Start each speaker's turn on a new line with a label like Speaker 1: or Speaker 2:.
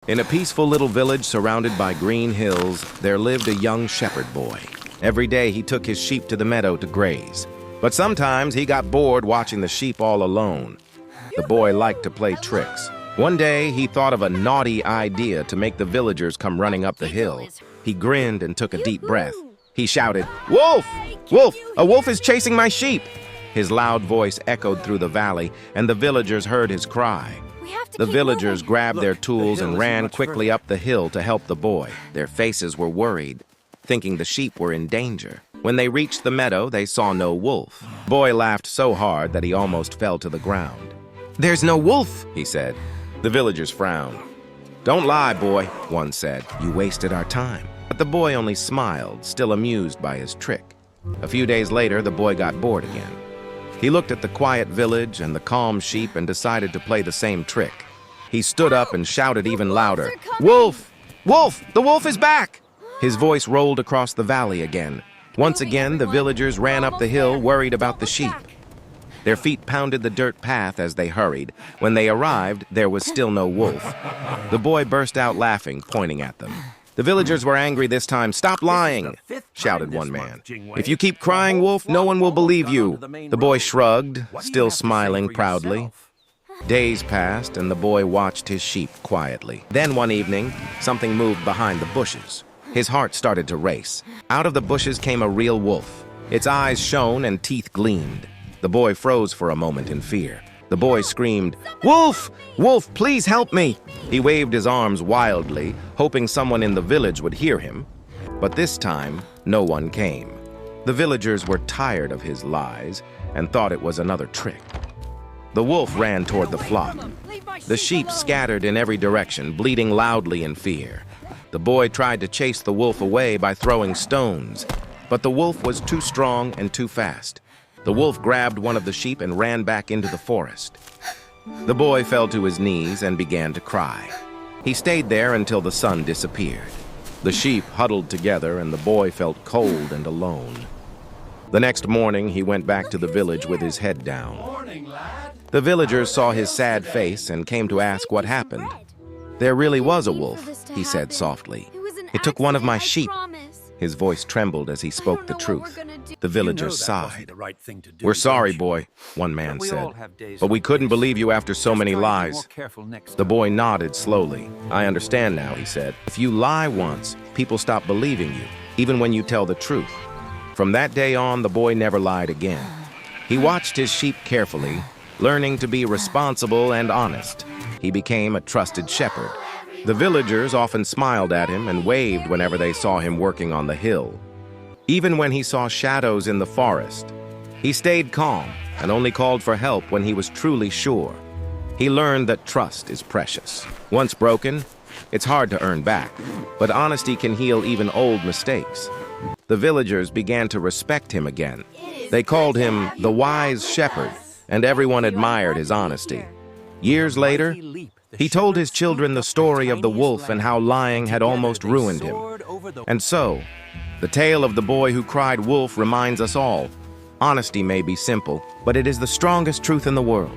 Speaker 1: In a peaceful little village surrounded by green hills, there lived a young shepherd boy. Every day he took his sheep to the meadow to graze. But sometimes he got bored watching the sheep all alone. The boy liked to play tricks. One day he thought of a naughty idea to make the villagers come running up the hill. He grinned and took a deep breath. He shouted, "Wolf! Wolf! A wolf is chasing my sheep!" His loud voice echoed through the valley, and the villagers heard his cry. The villagers grabbed their tools and ran quickly up the hill to help the boy. Their faces were worried, thinking the sheep were in danger. When they reached the meadow, they saw no wolf. The boy laughed so hard that he almost fell to the ground. "There's no wolf," he said. The villagers frowned. "Don't lie, boy," one said. "You wasted our time." But the boy only smiled, still amused by his trick. A few days later, the boy got bored again. He looked at the quiet village and the calm sheep and decided to play the same trick. He stood up and shouted even louder, "Wolf! Wolf! The wolf is back!" His voice rolled across the valley again. Once again, the villagers ran up the hill, worried about the sheep. Their feet pounded the dirt path as they hurried. When they arrived, there was still no wolf. The boy burst out laughing, pointing at them. The villagers were angry this time. "Stop lying," shouted one man. "If you keep crying wolf, no one will believe you." The boy shrugged, still smiling proudly. Days passed, and the boy watched his sheep quietly. Then one evening, something moved behind the bushes. His heart started to race. Out of the bushes came a real wolf. Its eyes shone and teeth gleamed. The boy froze for a moment in fear. The boy screamed, "Wolf! Wolf, please help me!" He waved his arms wildly, hoping someone in the village would hear him. But this time, no one came. The villagers were tired of his lies and thought it was another trick. The wolf ran toward the flock. The sheep scattered in every direction, bleating loudly in fear. The boy tried to chase the wolf away by throwing stones, but the wolf was too strong and too fast. The wolf grabbed one of the sheep and ran back into the forest. The boy fell to his knees and began to cry. He stayed there until the sun disappeared. The sheep huddled together and the boy felt cold and alone. The next morning, he went back to the village with his head down. The villagers saw his sad face and came to ask what happened. "There really was a wolf," he said softly. "It took one of my sheep." His voice trembled as he spoke the truth. The villagers sighed. "We're sorry, boy," one man said, "but we couldn't believe you after so many lies." The boy nodded slowly. "I understand now," he said. "If you lie once, people stop believing you, even when you tell the truth." From that day on, the boy never lied again. He watched his sheep carefully, learning to be responsible and honest. He became a trusted shepherd. The villagers often smiled at him and waved whenever they saw him working on the hill. Even when he saw shadows in the forest, he stayed calm and only called for help when he was truly sure. He learned that trust is precious. Once broken, it's hard to earn back, but honesty can heal even old mistakes. The villagers began to respect him again. They called him the wise shepherd, and everyone admired his honesty. Years later, he told his children the story of the wolf and how lying had almost ruined him. And so, the tale of the boy who cried wolf reminds us all, honesty may be simple, but it is the strongest truth in the world.